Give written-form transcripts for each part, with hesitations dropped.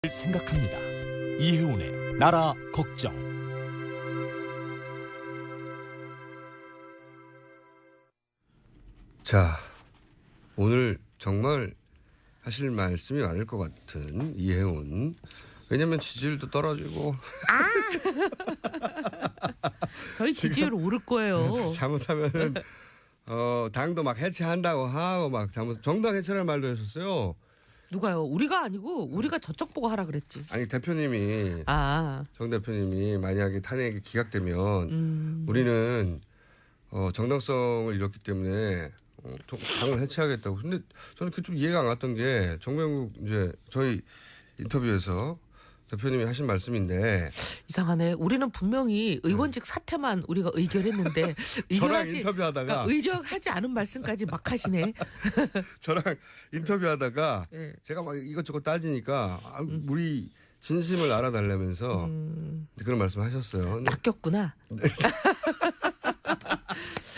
생각합니다. 이혜훈의 나라 걱정. 자, 오늘 정말 하실 말씀이 많을 것 같은 이혜훈. 왜냐면 지지율도 떨어지고. 저희 지지율 오를 거예요. 잘못하면은 당도 막 해체한다고 하고 막 정당 해체할 말도 했었어요. 누가요? 우리가 아니고 우리가 저쪽 보고 하라 그랬지. 아니 대표님이 정 대표님이 만약에 탄핵이 기각되면 우리는 정당성을 잃었기 때문에 당을 해체하겠다고. 근데 저는 그게 좀 이해가 안 갔던 게 정병국 이제 저희 인터뷰에서 대표님이 하신 말씀인데 이상하네. 우리는 분명히 의원직 사퇴만 우리가 의결했는데 저랑 인터뷰하다가 의결하지 않은 말씀까지 막 하시네. 저랑 인터뷰하다가 네. 제가 막 이것저것 따지니까 우리 진심을 알아달라면서 그런 말씀하셨어요. 낚였구나. 네.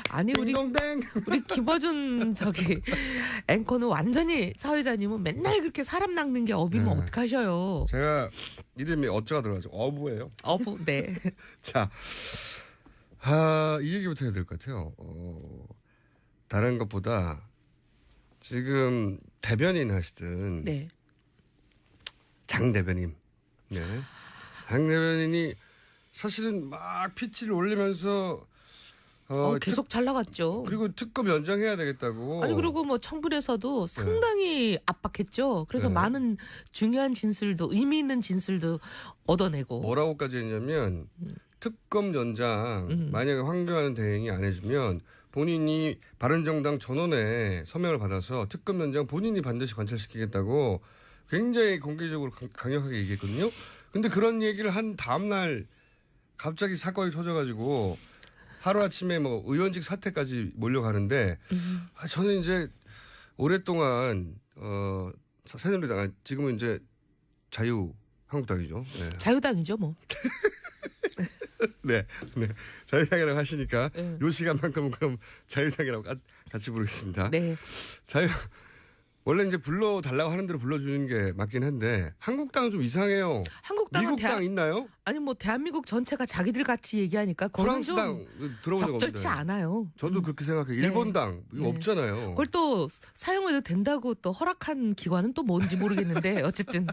아니 우리 김어준 앵커는 완전히 사회자님은 맨날 그렇게 사람 낚는 게 업이면 어떡하셔요. 제가 이름이 어쩌가 들어가죠. 어부예요. 어부. 네. 자, 이 얘기부터 해야 될 것 같아요. 다른 것보다 지금 대변인 하시던 네. 장 대변인. 네. 장 대변인이 사실은 막 피치를 올리면서 계속 잘 나갔죠. 그리고 특검 연장해야 되겠다고. 아니 그리고 뭐 청문회에서도 상당히 압박했죠. 그래서 많은 중요한 진술도 의미 있는 진술도 얻어내고. 뭐라고까지 했냐면 특검 연장 만약에 황교안 대행이 안 해주면 본인이 바른정당 전원에 서명을 받아서 특검 연장 본인이 반드시 관철시키겠다고 굉장히 공개적으로 강력하게 얘기했거든요. 근데 그런 얘기를 한 다음 날 갑자기 사건이 터져가지고 하루아침에 뭐 의원직 사퇴까지 몰려가는데 저는 이제 오랫동안 새누리당 지금은 이제 자유한국당이죠. 네. 자유당이죠 뭐. 네. 자유당이라고 하시니까 요 시간만큼은 그럼 자유당이라고 같이 부르겠습니다. 네. 원래 이제 불러달라고 하는 대로 불러주는 게 맞긴 한데 한국당은 좀 이상해요. 한국당은 미국당 있나요? 아니 뭐 대한민국 전체가 자기들 같이 얘기하니까 프랑스당 들어본 적 적절치 않아요. 저도 그렇게 생각해요. 일본당 이거 없잖아요. 그걸 또 사용해도 된다고 또 허락한 기관은 또 뭔지 모르겠는데 어쨌든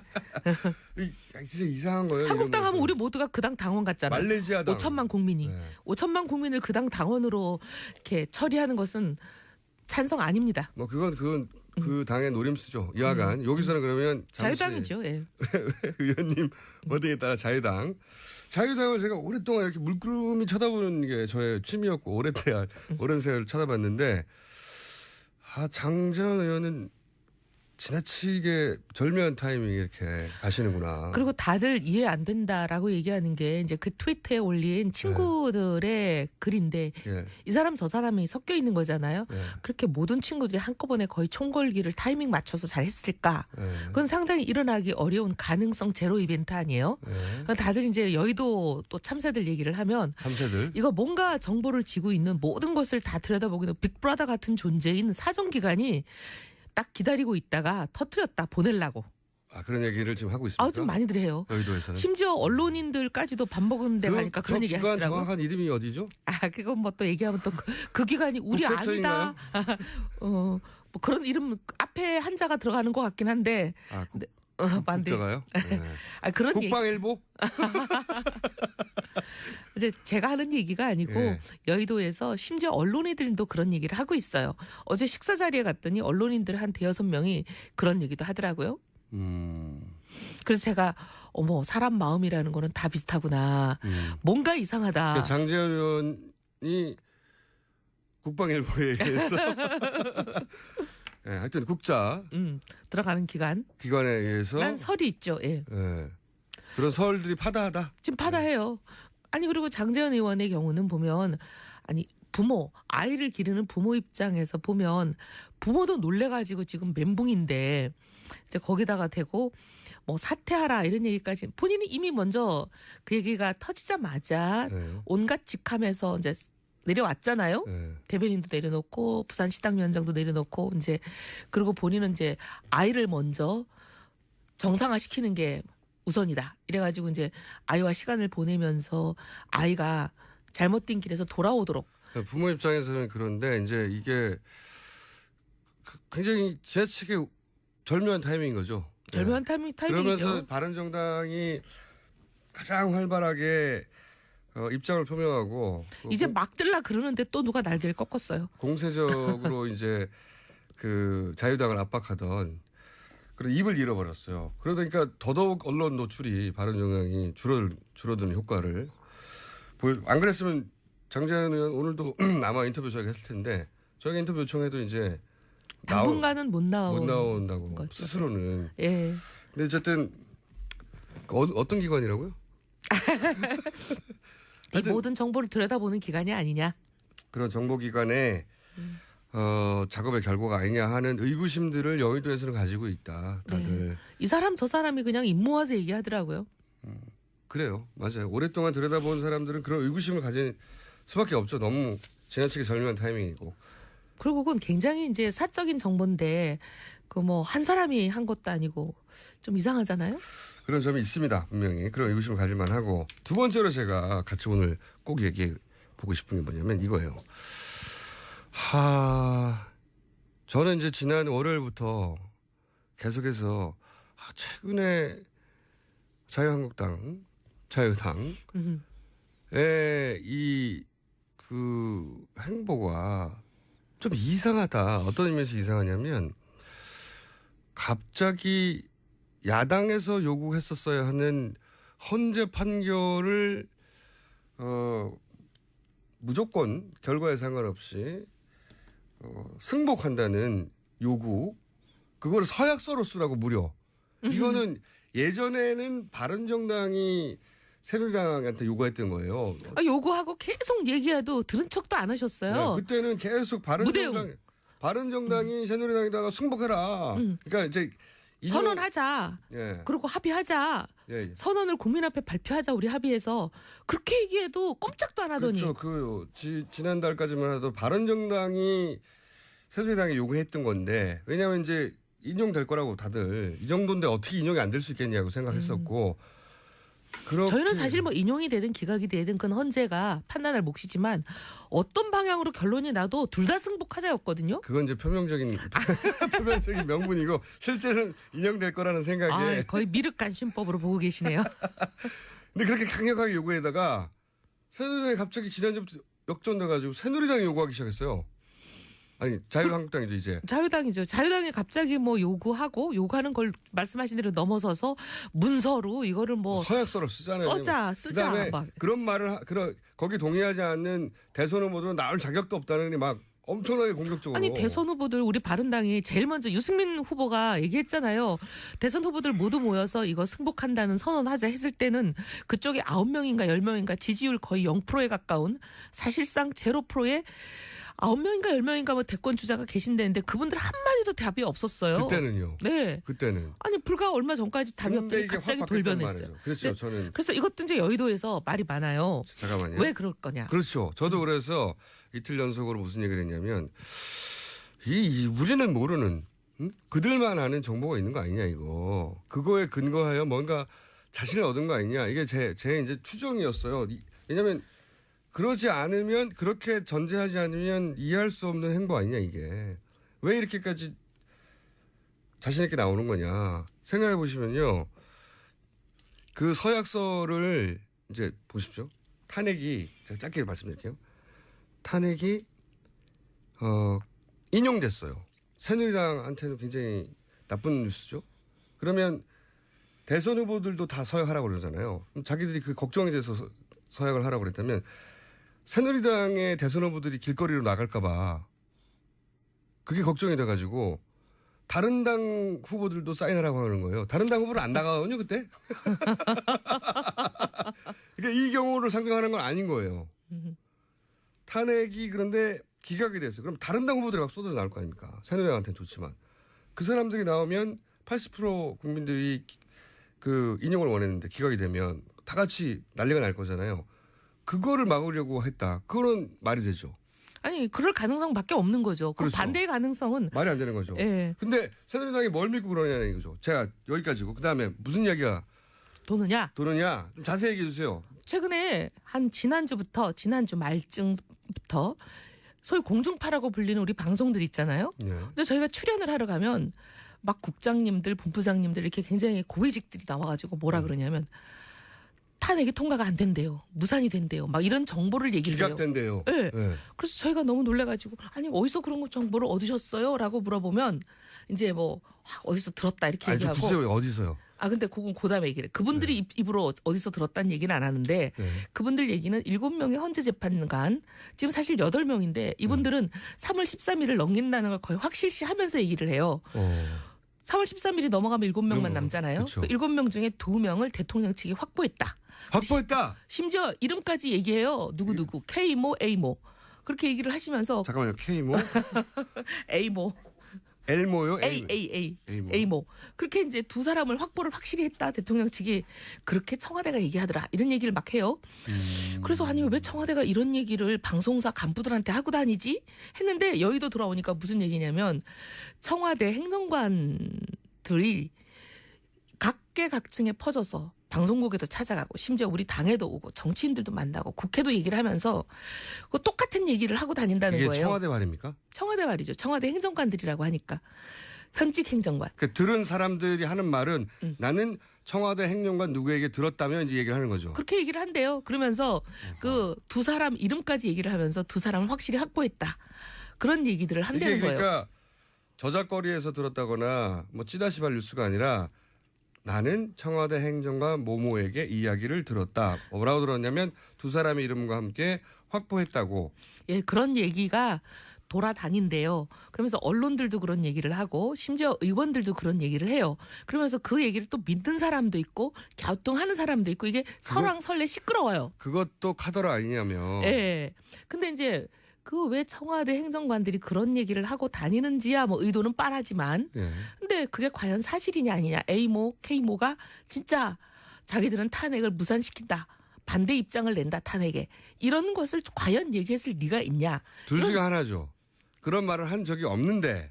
진짜 이상한 거예요. 한국당 하면 우리 모두가 그 당 당원 같잖아요. 말레이시아당 5천만 국민이 5천만 국민을 그 당 당원으로 이렇게 처리하는 것은 찬성 아닙니다. 뭐 그건 그 당의 노림수죠. 이하간 여기서는 그러면 자유당이죠. 예. 의원님 어디에 따라 자유당을 제가 오랫동안 이렇게 물끄러미 쳐다보는 게 저의 취미였고 오랜 세월 쳐다봤는데 장재원 의원은 지나치게 절묘한 타이밍에 이렇게 가시는구나. 그리고 다들 이해 안 된다라고 얘기하는 게 이제 그 트위터에 올린 친구들의 글인데 이 사람 저 사람이 섞여 있는 거잖아요. 그렇게 모든 친구들이 한꺼번에 거의 총궐기를 타이밍 맞춰서 잘 했을까? 그건 상당히 일어나기 어려운 가능성 제로 이벤트 아니에요? 다들 이제 여의도 또 참새들 얘기를 하면 이거 뭔가 정보를 지고 있는 모든 것을 다 들여다보기는 빅브라더 같은 존재인 사정기관이 딱 기다리고 있다가 터뜨렸다 보내려고. 그런 얘기를 지금 하고 있습니까? 좀 많이들 해요. 여의도에서는. 심지어 언론인들까지도 밥 먹은 데 가니까 그런 얘기 하시더라고요. 기관 정확한 이름이 어디죠? 그건 뭐 또 얘기하면 또 그 기관이 우리 아니다. 뭐 그런 이름 앞에 한자가 들어가는 것 같긴 한데. 국자가요? 네. 그런 국방일보? 이제 제가 하는 얘기가 아니고 여의도에서 심지어 언론인들도 그런 얘기를 하고 있어요. 어제 식사 자리에 갔더니 언론인들 한 5-6명이 그런 얘기도 하더라고요. 그래서 제가 사람 마음이라는 거는 다 비슷하구나. 뭔가 이상하다. 그러니까 장재원 의원이 국방일보에 의해서 하여튼 국자 들어가는 기관에 의해서 난 설이 있죠. 그런 설들이 파다하다. 지금 파다해요. 아니 그리고 장재원 의원의 경우는 보면 아이를 기르는 부모 입장에서 보면 부모도 놀래가지고 지금 멘붕인데 이제 거기다가 대고 뭐 사퇴하라 이런 얘기까지 본인이 이미 먼저 그 얘기가 터지자마자 온갖 직함에서 이제 내려왔잖아요. 대변인도 내려놓고 부산 시당위원장도 내려놓고 이제 그리고 본인은 이제 아이를 먼저 정상화시키는 게 우선이다. 이래가지고 이제 아이와 시간을 보내면서 아이가 잘못된 길에서 돌아오도록. 부모 입장에서는 그런데 이제 이게 굉장히 지나치게 절묘한 타이밍인 거죠. 절묘한 타이밍이죠. 그러면서 바른정당이 가장 활발하게 입장을 표명하고 이제 막 들라 그러는데 또 누가 날개를 꺾었어요. 공세적으로 이제 그 자유당을 압박하던 그런 입을 잃어버렸어요. 그러니까 더더욱 언론 노출이 바른정당이 줄어드는 효과를 안 그랬으면 장재현 의원 오늘도 아마 인터뷰 저희가 했을 텐데 저희가 인터뷰 요청해도 이제 당분간은 못 나온다고 거죠. 스스로는. 예. 근데 어쨌든 어떤 기관이라고요? 이 모든 정보를 들여다보는 기관이 아니냐. 그런 정보기관의 작업의 결과가 아니냐 하는 의구심들을 여의도에서는 가지고 있다. 다들. 네. 이 사람 저 사람이 그냥 입 모아서 얘기하더라고요. 그래요. 맞아요. 오랫동안 들여다본 사람들은 그런 의구심을 가진 수밖에 없죠. 너무 지나치게 절묘한 타이밍이고. 그리고 그건 굉장히 이제 사적인 정보인데 그 뭐 한 사람이 한 것도 아니고 좀 이상하잖아요. 그런 점이 있습니다. 분명히. 그런 의구심을 가질 만하고. 두 번째로 제가 같이 오늘 꼭 얘기해 보고 싶은 게 뭐냐면 이거예요. 저는 이제 지난 월요일부터 계속해서 최근에 자유한국당, 자유당의 그 행보가 좀 이상하다. 어떤 의미에서 이상하냐면 갑자기 야당에서 요구했었어야 하는 헌재 판결을 무조건 결과에 상관없이 승복한다는 요구, 그거를 서약서로 쓰라고 무려. 이거는 예전에는 바른정당이 새누리당한테 요구했던 거예요. 요구하고 계속 얘기해도 들은 척도 안 하셨어요. 네, 그때는 계속 바른정당이 새누리당에다가 승복해라. 그러니까 이제 선언하자. 예. 그리고 합의하자. 예. 선언을 국민 앞에 발표하자. 우리 합의해서. 그렇게 얘기해도 꼼짝도 안 하더니. 그렇죠. 지난달까지만 해도 바른정당이 새누리당에 요구했던 건데 왜냐하면 이제 인용될 거라고 다들 이 정도인데 어떻게 인용이 안 될 수 있겠냐고 생각했었고 저희는 사실 뭐 인용이 되든 기각이 되든 그건 헌재가 판단할 몫이지만 어떤 방향으로 결론이 나도 둘 다 승복하자였거든요. 그건 이제 표면적인 명분이고 실제는 인용될 거라는 생각에 거의 미륵간신법으로 보고 계시네요. 근데 그렇게 강력하게 요구에다가 새누리당이 갑자기 지난주부터 역전돼가지고 새누리당이 요구하기 시작했어요. 아니 자유한국당이죠 이제. 자유당이죠. 자유당이 갑자기 뭐 요구하는 걸 말씀하신 대로 넘어서서 문서로 이거를 뭐 서약서로 쓰자. 쓰자. 막. 그런 말을 거기 동의하지 않는 대선 후보들은 나올 자격도 없다느니 막 엄청나게 공격적으로. 아니 대선 후보들 우리 바른당이 제일 먼저 유승민 후보가 얘기했잖아요. 대선 후보들 모두 모여서 이거 승복한다는 선언하자 했을 때는 그쪽에 9명인가 10명인가 지지율 거의 0%에 가까운 사실상 0%의 9명인가 10명인가 뭐 대권 주자가 계신다는데 그분들 한마디도 답이 없었어요. 그때는요. 네. 그때는. 아니 불과 얼마 전까지 답이 없더니 갑자기 돌변했어요. 그렇죠. 저는. 그래서 이것도 이제 여의도에서 말이 많아요. 잠깐만요. 왜 그럴 거냐. 그렇죠. 저도 그래서 이틀 연속으로 무슨 얘기를 했냐면 우리는 모르는 그들만 아는 정보가 있는 거 아니냐 이거. 그거에 근거하여 뭔가 자신을 얻은 거 아니냐. 이게 제 이제 추정이었어요. 왜냐하면 그러지 않으면 그렇게 전제하지 않으면 이해할 수 없는 행보 아니냐 이게. 왜 이렇게까지 자신 있게 나오는 거냐. 생각해 보시면요. 그 서약서를 이제 보십시오. 탄핵이 제가 짧게 말씀드릴게요. 탄핵이 인용됐어요. 새누리당한테는 굉장히 나쁜 뉴스죠. 그러면 대선 후보들도 다 서약하라고 그러잖아요. 그럼 자기들이 그 걱정이 돼서 서약을 하라고 그랬다면 새누리당의 대선 후보들이 길거리로 나갈까 봐 그게 걱정이 돼가지고 다른 당 후보들도 사인하라고 하는 거예요. 다른 당 후보는 안 나가거든요 그때. 그러니까 이 경우를 상정하는 건 아닌 거예요. 탄핵이 그런데 기각이 됐어요. 그럼 다른 당 후보들이 막 쏟아져 나올 거 아닙니까. 새누리당한테는 좋지만. 그 사람들이 나오면 80% 국민들이 그 인용을 원했는데 기각이 되면 다 같이 난리가 날 거잖아요. 그거를 막으려고 했다. 그거는 말이 되죠. 아니 그럴 가능성밖에 없는 거죠. 그 그렇죠. 반대의 가능성은. 말이 안 되는 거죠. 예. 근데 새누리당이 뭘 믿고 그러냐는 거죠. 제가 여기까지고 그다음에 무슨 이야기가 도느냐? 좀 자세히 얘기해 주세요. 최근에 지난주 말쯤부터 소위 공중파라고 불리는 우리 방송들 있잖아요. 네. 근데 저희가 출연을 하러 가면 막 국장님들, 본부장님들 이렇게 굉장히 고위직들이 나와가지고 뭐라 그러냐면 탄핵이 통과가 안 된대요. 무산이 된대요. 막 이런 정보를 얘기를 해요. 기각된대요. 네. 네. 그래서 저희가 너무 놀래가지고 아니 어디서 그런 거 정보를 얻으셨어요? 라고 물어보면 이제 뭐 어디서 들었다 이렇게 아니, 얘기하고. 글쎄요, 어디서요? 근데 그건 그다음에 얘기를. 그분들이 입으로 어디서 들었다는 얘기는 안 하는데 그분들 얘기는 7명의 헌재 재판관 지금 사실 8명인데 이분들은 3월 13일을 넘긴다는 걸 거의 확실시하면서 얘기를 해요. 3월 13일이 넘어가면 7명만 남잖아요. 그쵸. 7명 중에 2명을 대통령 측이 확보했다. 심지어 이름까지 얘기해요. 누구누구 K모 A모 그렇게 얘기를 하시면서 잠깐만요. K모? A모 L모요? A모 그렇게 이제 두 사람을 확보를 확실히 했다. 대통령 측이 그렇게 청와대가 얘기하더라. 이런 얘기를 막 해요. 그래서 아니 왜 청와대가 이런 얘기를 방송사 간부들한테 하고 다니지? 했는데 여의도 돌아오니까 무슨 얘기냐면 청와대 행정관들이 각계각층에 퍼져서 방송국에도 찾아가고 심지어 우리 당에도 오고 정치인들도 만나고 국회도 얘기를 하면서 그 똑같은 얘기를 하고 다닌다는 이게 거예요. 청와대 말입니까? 청와대 말이죠. 청와대 행정관들이라고 하니까. 현직 행정관. 그러니까 들은 사람들이 하는 말은 나는 청와대 행정관 누구에게 들었다면 이제 얘기를 하는 거죠. 그렇게 얘기를 한대요. 그러면서 그 두 사람 이름까지 얘기를 하면서 두 사람을 확실히 확보했다. 그런 얘기들을 한다는 거예요. 그러니까 저작거리에서 들었다거나 뭐 찌다시발 뉴스가 아니라 나는 청와대 행정관 모모에게 이야기를 들었다. 뭐라고 들었냐면 두 사람의 이름과 함께 확보했다고. 예, 그런 얘기가 돌아다닌대요. 그러면서 언론들도 그런 얘기를 하고 심지어 의원들도 그런 얘기를 해요. 그러면서 그 얘기를 또 믿는 사람도 있고 갸우뚱하는 사람도 있고 이게 설왕설래 시끄러워요. 그것도 카더라 아니냐며. 예. 근데 이제 그 왜 청와대 행정관들이 그런 얘기를 하고 다니는지야 뭐 의도는 뻔하지만 근데 그게 과연 사실이냐 아니냐. A모, K모가 진짜 자기들은 탄핵을 무산시킨다. 반대 입장을 낸다 탄핵에. 이런 것을 과연 얘기했을 리가 있냐. 둘 중에 하나죠. 그런 말을 한 적이 없는데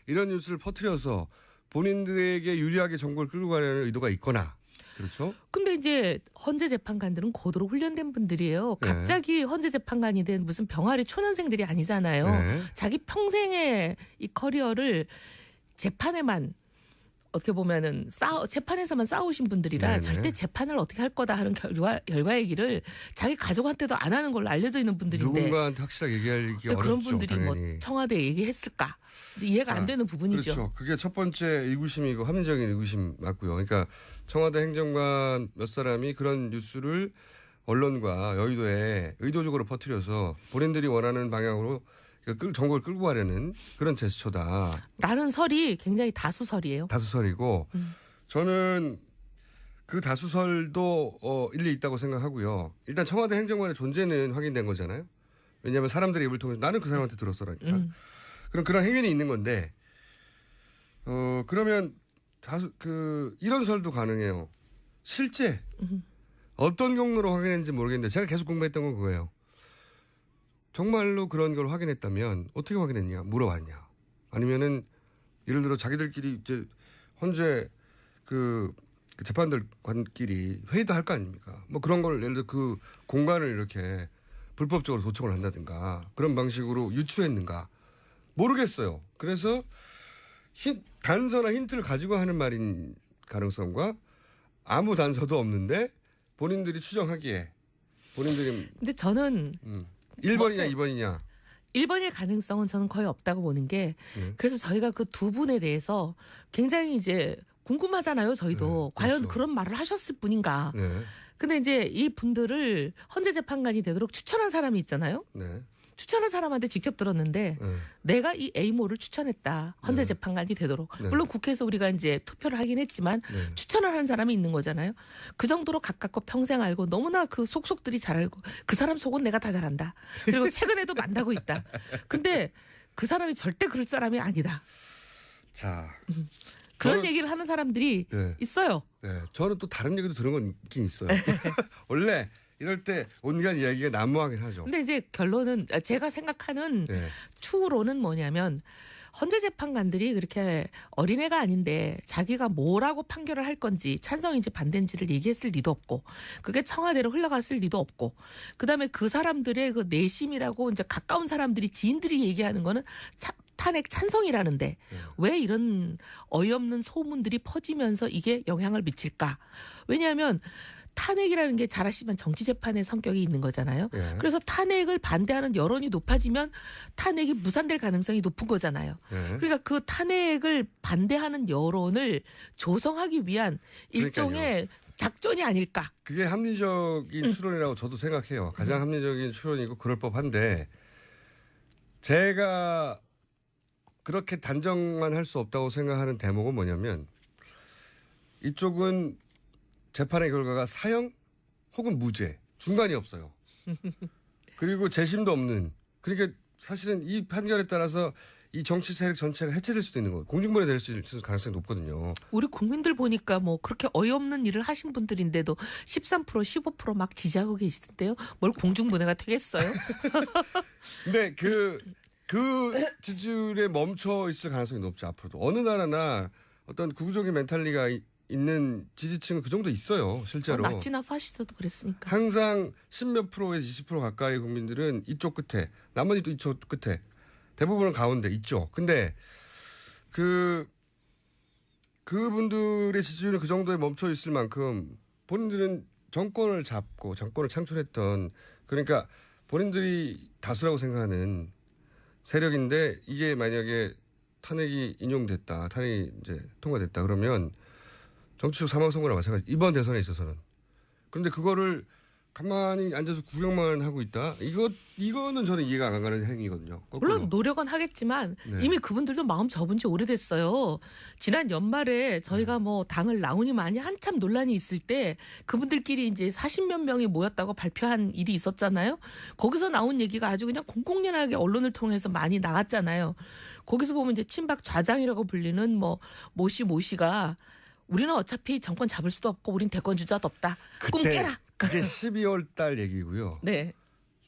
이런 뉴스를 퍼뜨려서 본인들에게 유리하게 정보를 끌고 가려는 의도가 있거나. 그렇죠. 근데 이제 헌재 재판관들은 고도로 훈련된 분들이에요. 갑자기 헌재 재판관이 된 무슨 병아리 초년생들이 아니잖아요. 자기 평생의 이 커리어를 재판에만 어떻게 보면은 재판에서만 싸우신 분들이라 절대 재판을 어떻게 할 거다 하는 결과 얘기를 자기 가족한테도 안 하는 걸로 알려져 있는 분들인데 누군가한테 확실하게 얘기하기 어렵죠. 그런 분들이 당연히. 뭐 청와대에 얘기했을까 이해가 안 되는 부분이죠. 그렇죠. 그게 첫 번째 의구심이고 합리적인 의구심 맞고요. 그러니까 청와대 행정관 몇 사람이 그런 뉴스를 언론과 여의도에 의도적으로 퍼뜨려서 본인들이 원하는 방향으로 정보를 끌고 가려는 그런 제스처다. 라는 설이 굉장히 다수설이에요. 다수설이고 저는 그 다수설도 일리 있다고 생각하고요. 일단 청와대 행정관의 존재는 확인된 거잖아요. 왜냐하면 사람들의 입을 통해서 나는 그 사람한테 들었어라니까. 그럼 그런 행위는 있는 건데 그러면 이런 설도 가능해요. 실제 어떤 경로로 확인했는지 모르겠는데 제가 계속 공부했던 건 그거예요. 정말로 그런 걸 확인했다면 어떻게 확인했냐 물어봤냐 아니면은 예를 들어 자기들끼리 이제 헌재 그 재판들관끼리 회의도 할 거 아닙니까? 뭐 그런 걸 예를 들어 그 공간을 이렇게 불법적으로 도청을 한다든가 그런 방식으로 유추했는가 모르겠어요. 그래서 단서나 힌트를 가지고 하는 말인 가능성과 아무 단서도 없는데 본인들이 추정하기에 본인들이 근데 저는 1번이냐 2번이냐 1번일 가능성은 저는 거의 없다고 보는 게 그래서 저희가 그 두 분에 대해서 굉장히 이제 궁금하잖아요. 저희도 과연 그렇죠. 그런 말을 하셨을 뿐인가. 근데 이제 이 분들을 헌재 재판관이 되도록 추천한 사람이 있잖아요. 추천한 사람한테 직접 들었는데 내가 이 A모를 추천했다. 헌재 재판관이 되도록. 물론 국회에서 우리가 이제 투표를 하긴 했지만 추천을 하는 사람이 있는 거잖아요. 그 정도로 가깝고 평생 알고 너무나 그 속속들이 잘 알고 그 사람 속은 내가 다 잘한다. 그리고 최근에도 만나고 있다. 근데 그 사람이 절대 그럴 사람이 아니다. 자. 그런 얘기를 하는 사람들이 있어요. 저는 또 다른 얘기도 들은 건 있긴 있어요. 원래 이럴 때 온갖 이야기가 난무하긴 하죠. 근데 이제 결론은 제가 생각하는 추후로는 뭐냐면 헌재 재판관들이 그렇게 어린애가 아닌데 자기가 뭐라고 판결을 할 건지 찬성인지 반대인지를 얘기했을 리도 없고 그게 청와대로 흘러갔을 리도 없고 그다음에 그 사람들의 그 내심이라고 이제 가까운 사람들이 지인들이 얘기하는 거는 탄핵 찬성이라는데 왜 이런 어이없는 소문들이 퍼지면서 이게 영향을 미칠까? 왜냐하면 탄핵이라는 게 잘 아시지만 정치재판의 성격이 있는 거잖아요. 예. 그래서 탄핵을 반대하는 여론이 높아지면 탄핵이 무산될 가능성이 높은 거잖아요. 예. 그러니까 그 탄핵을 반대하는 여론을 조성하기 위한 일종의 작전이 아닐까. 그게 합리적인 추론이라고 저도 생각해요. 가장 합리적인 추론이고 그럴 법한데 제가 그렇게 단정만 할 수 없다고 생각하는 대목은 뭐냐면 이쪽은 재판의 결과가 사형 혹은 무죄 중간이 없어요. 그리고 재심도 없는. 그러니까 사실은 이 판결에 따라서 이 정치 세력 전체가 해체될 수도 있는 거예요. 공중분해 될 수 있을 가능성이 높거든요. 우리 국민들 보니까 뭐 그렇게 어이없는 일을 하신 분들인데도 13% 15% 막 지지하고 계시던데요. 뭘 공중분해가 되겠어요? 근데 그 지지율에 멈춰 있을 가능성이 높죠. 앞으로도. 어느 나라나 어떤 극우적인 멘탈리가 있는 지지층은 그 정도 있어요. 실제로. 나치나 파시스트도 그랬으니까. 항상 10몇 프로에서 20% 가까이 국민들은 이쪽 끝에 나머지도 이쪽 끝에 대부분은 가운데 있죠. 근데 그분들의 지지율이 그 정도에 멈춰 있을 만큼 본인들은 정권을 잡고 정권을 창출했던 그러니까 본인들이 다수라고 생각하는 세력인데 이게 만약에 탄핵이 인용됐다. 탄핵이 이제 통과됐다. 그러면 정치적 사망선고나 마찬가지. 이번 대선에 있어서는. 그런데 그거를 가만히 앉아서 구경만 하고 있다. 이거는 저는 이해가 안 가는 행위거든요. 거꾸로. 물론 노력은 하겠지만 네. 이미 그분들도 마음 접은 지 오래됐어요. 지난 연말에 저희가 뭐 당을 나오니 많이 한참 논란이 있을 때 그분들끼리 이제 40몇 명이 모였다고 발표한 일이 있었잖아요. 거기서 나온 얘기가 아주 그냥 공공연하게 언론을 통해서 많이 나갔잖아요. 거기서 보면 이제 친박 좌장이라고 불리는 뭐 모씨가 우리는 어차피 정권 잡을 수도 없고 우린 대권 주자도 없다. 꿈 깨라. 그게 12월 달 얘기고요. 네.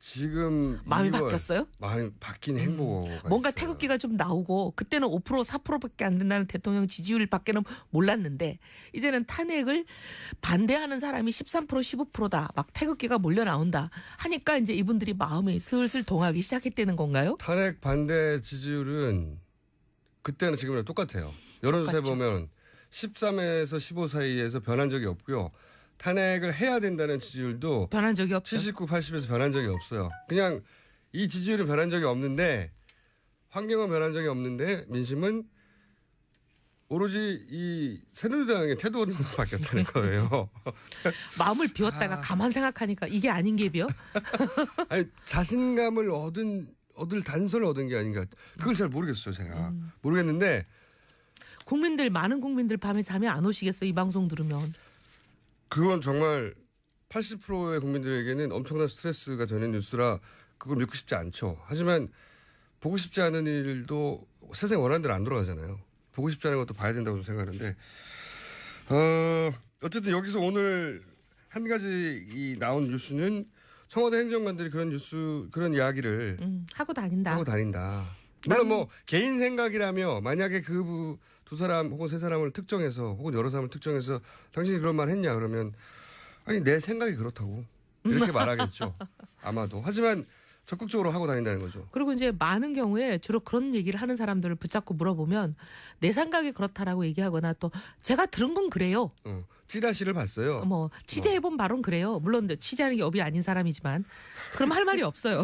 지금 마음이 바뀌었어요? 마음이 바뀐 행보가 뭔가 있어요. 태극기가 좀 나오고 그때는 5% 4%밖에 안 된다는 대통령 지지율밖에는 몰랐는데 이제는 탄핵을 반대하는 사람이 13% 15%다. 막 태극기가 몰려 나온다. 하니까 이제 이분들이 마음이 슬슬 동하기 시작했다는 건가요? 탄핵 반대 지지율은 그때는 지금이랑 똑같아요. 여론조사에 보면 13에서 15 사이에서 변한 적이 없고요. 탄핵을 해야 된다는 지지율도 변한 적이 없죠. 79, 80에서 변한 적이 없어요. 그냥 이 지지율은 변한 적이 없는데 환경은 변한 적이 없는데 민심은 오로지 이 새누리당의 태도는 바뀌었다는 거예요. 마음을 비웠다가 가만 생각하니까 이게 아닌 게 비어? 아니, 자신감을 얻을 단서를 얻은 게 아닌가. 그걸 잘 모르겠어요, 제가. 모르겠는데 많은 국민들 밤에 잠이 안 오시겠어, 이 방송 들으면. 그건 정말 80%의 국민들에게는 엄청난 스트레스가 되는 뉴스라 그걸 믿고 싶지 않죠. 하지만 보고 싶지 않은 일도 세상에 원하는 대로 안 돌아가잖아요. 보고 싶지 않은 것도 봐야 된다고 생각하는데 어쨌든 여기서 오늘 한 가지 이 나온 뉴스는 청와대 행정관들이 그런 이야기를 하고 다닌다. 물론 뭐 개인 생각이라며 만약에 그 두 사람 혹은 세 사람을 특정해서 혹은 여러 사람을 특정해서 당신이 그런 말 했냐 그러면 아니 내 생각이 그렇다고 이렇게 말하겠죠. 아마도. 하지만 적극적으로 하고 다닌다는 거죠. 그리고 이제 많은 경우에 주로 그런 얘기를 하는 사람들을 붙잡고 물어보면 내 생각이 그렇다라고 얘기하거나 또 제가 들은 건 그래요. 찌라시를 봤어요. 뭐 취재해본 바론 그래요. 물론 취재하는 게 업이 아닌 사람이지만 그럼 할 말이 없어요.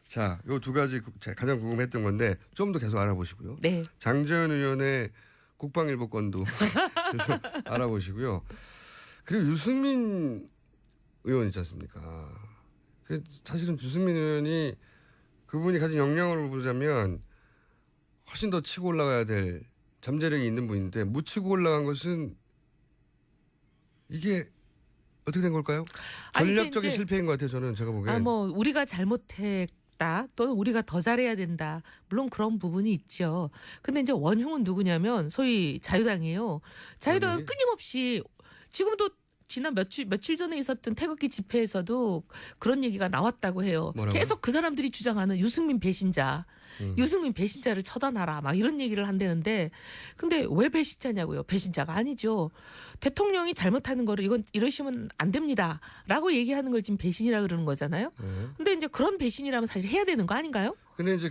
자, 요 두 가지 가장 궁금했던 건데 좀 더 계속 알아보시고요. 네. 장재현 의원의 국방일보 건도 계속 알아보시고요. 그리고 유승민 의원 있지 않습니까? 사실은 유승민 의원이 그분이 가진 역량을 보자면 훨씬 더 치고 올라가야 될 잠재력이 있는 분인데 못 치고 올라간 것은 이게 어떻게 된 걸까요? 전략적인 실패인 것 같아요. 저는 제가 보기엔. 뭐 우리가 잘못했다. 또는 우리가 더 잘해야 된다. 물론 그런 부분이 있죠. 근데 이제 원흉은 누구냐면 소위 자유당이에요. 자유당은 끊임없이 지금도 지난 며칠 전에 있었던 태극기 집회에서도 그런 얘기가 나왔다고 해요. 뭐라고요? 계속 그 사람들이 주장하는 유승민 배신자. 유승민 배신자를 처단하라 막 이런 얘기를 한다는데 근데 왜 배신자냐고요. 배신자가 아니죠. 대통령이 잘못하는 거를 이건 이러시면 안 됩니다라고 얘기하는 걸 지금 배신이라 그러는 거잖아요. 근데 이제 그런 배신이라면 사실 해야 되는 거 아닌가요? 근데 이제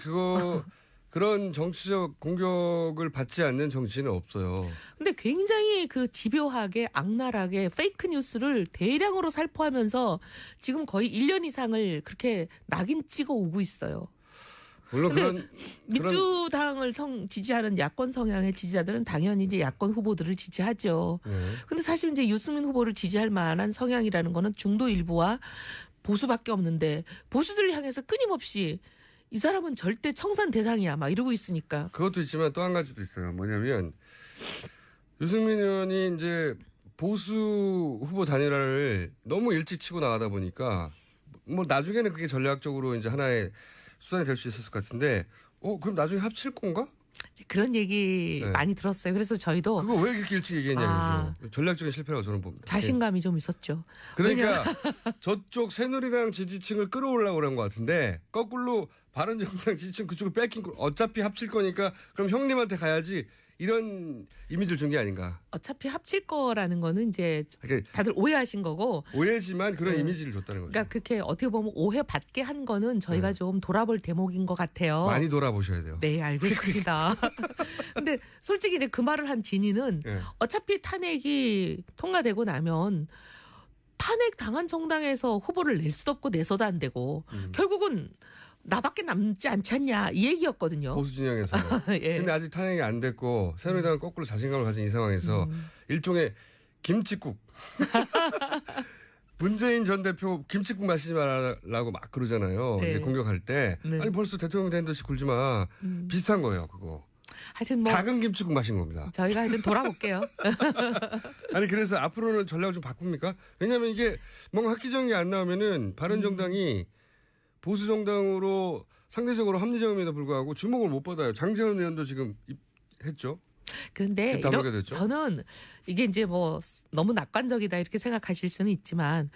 그런 정치적 공격을 받지 않는 정치인은 없어요. 근데 굉장히 그 집요하게 악랄하게 페이크 뉴스를 대량으로 살포하면서 지금 거의 1년 이상을 그렇게 낙인 찍어 오고 있어요. 물론 민주당을 지지하는 야권 성향의 지지자들은 당연히 이제 야권 후보들을 지지하죠. 근데 사실 이제 유승민 후보를 지지할 만한 성향이라는 거는 중도 일부와 보수밖에 없는데 보수들을 향해서 끊임없이 이 사람은 절대 청산 대상이야 막 이러고 있으니까. 그것도 있지만 또 한 가지도 있어요. 뭐냐면 유승민 의원이 이제 보수 후보 단일화를 너무 일찍 치고 나가다 보니까 뭐 나중에는 그게 전략적으로 이제 하나의 수단이 될 수 있었을 것 같은데 그럼 나중에 합칠 건가? 그런 얘기 많이 들었어요. 그래서 저희도 그거 왜 이렇게 일찍 얘기했냐 이거죠. 전략적인 실패라고 저는 봅니다. 자신감이 좀 있었죠. 그러니까 저쪽 새누리당 지지층을 끌어올라고 그런 것 같은데 거꾸로 바른정당 지지층 그쪽을 뺏긴 거 어차피 합칠 거니까 그럼 형님한테 가야지 이런 이미지를 준 게 아닌가. 어차피 합칠 거라는 거는 이제 다들 오해하신 거고. 오해지만 그런 이미지를 줬다는 거죠. 그러니까 그렇게 어떻게 보면 오해받게 한 거는 저희가 좀 돌아볼 대목인 것 같아요. 많이 돌아보셔야 돼요. 네, 알겠습니다. 근데 솔직히 이제 그 말을 한 진위는 어차피 탄핵이 통과되고 나면 탄핵 당한 정당에서 후보를 낼 수도 없고 내서도 안 되고 결국은 나밖에 남지 않지 않냐 이 얘기였거든요. 보수 진영에서. 예. 근데 아직 탄핵이 안 됐고 새누리당은 거꾸로 자신감을 가진 이 상황에서 일종의 김칫국. 문재인 전 대표 김칫국 마시지 말라고 막 그러잖아요. 네. 이제 공격할 때. 네. 아니 벌써 대통령 된 듯이 굴지 마. 비슷한 거예요 그거. 하여튼 뭐 작은 김칫국 마신 겁니다. 저희가 하여튼 돌아볼게요. 아니 그래서 앞으로는 전략을 좀 바꿉니까? 왜냐하면 이게 뭔가 획기적인 게 안 나오면은 바른정당이 보수 정당으로 상대적으로 합리적임에도 불구하고 주목을 못 받아요. 장제원 의원도 지금 했죠. 그런데 저는 이게 이제 뭐 너무 낙관적이다 이렇게 생각하실 수는 있지만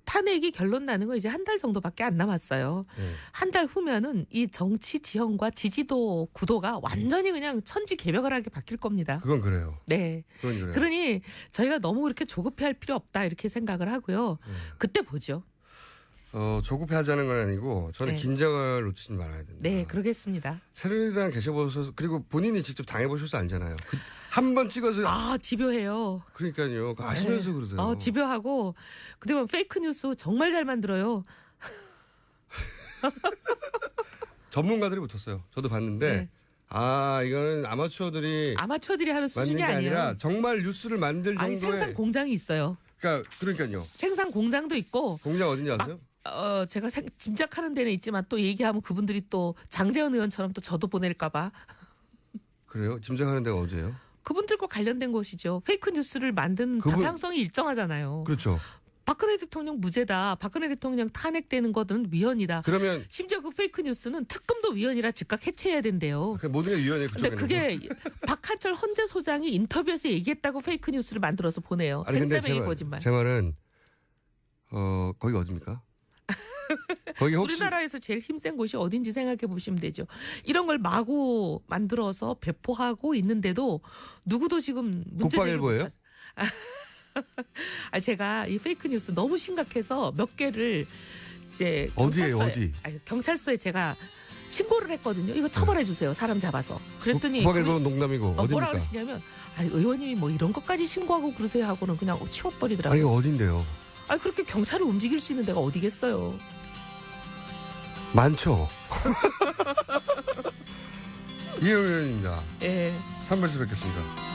탄핵이 결론 나는 거 이제 한 달 정도밖에 안 남았어요. 한 달 후면은 이 정치 지형과 지지도 구도가 완전히 그냥 천지개벽을 바뀔 겁니다. 그건 그래요. 네. 그건 그래요. 그러니 저희가 너무 그렇게 조급해할 필요 없다 이렇게 생각을 하고요. 그때 보죠. 조급해하자는 건 아니고 저는 긴장을 놓치지 말아야 됩니다. 네, 그러겠습니다. 새누리당 계셔보셔서 그리고 본인이 직접 당해보셔서 알잖아요. 한 번 찍어서 집요해요. 그러니까요. 아시면서 그러세요. 집요하고 그다음에 페이크 뉴스 정말 잘 만들어요. 전문가들이 붙었어요. 저도 봤는데 이거는 아마추어들이 하는 수준이 아니라 정말 뉴스를 만들 정도의 생산 공장이 있어요. 그러니까요. 생산 공장도 있고. 공장 어딘지 아세요? 제가 짐작하는 데는 있지만 또 얘기하면 그분들이 또 장제원 의원처럼 또 저도 보낼까 봐. 그래요? 짐작하는 데가 어디예요? 그분들과 관련된 곳이죠. 페이크 뉴스를 만든 방향성이 일정하잖아요. 그렇죠. 박근혜 대통령 무죄다. 박근혜 대통령 탄핵되는 것은 위헌이다. 그러면 심지어 그 페이크 뉴스는 특검도 위헌이라 즉각 해체해야 된대요. 모든 게 위헌이에요. 근데 그게 박한철 헌재 소장이 인터뷰에서 얘기했다고 페이크 뉴스를 만들어서 보내요. 생자명의 거짓말. 제 말은 거기 어디입니까? 거기 혹시 우리나라에서 제일 힘센 곳이 어딘지 생각해 보시면 되죠. 이런 걸 마구 만들어서 배포하고 있는데도 누구도 지금 국방일보예요? 제가 이 페이크 뉴스 너무 심각해서 몇 개를 이제 경찰서에 제가 신고를 했거든요. 이거 처벌해 주세요. 사람 잡아서. 그랬더니 국방일보는 농담이고 어디입니까? 뭐라 그러시냐면 의원님이 뭐 이런 것까지 신고하고 그러세요 하고는 그냥 치워버리더라고요. 이거 어딘데요? 그렇게 경찰을 움직일 수 있는 데가 어디겠어요. 많죠. 이혜영 의원입니다. 3부에서 뵙겠습니다.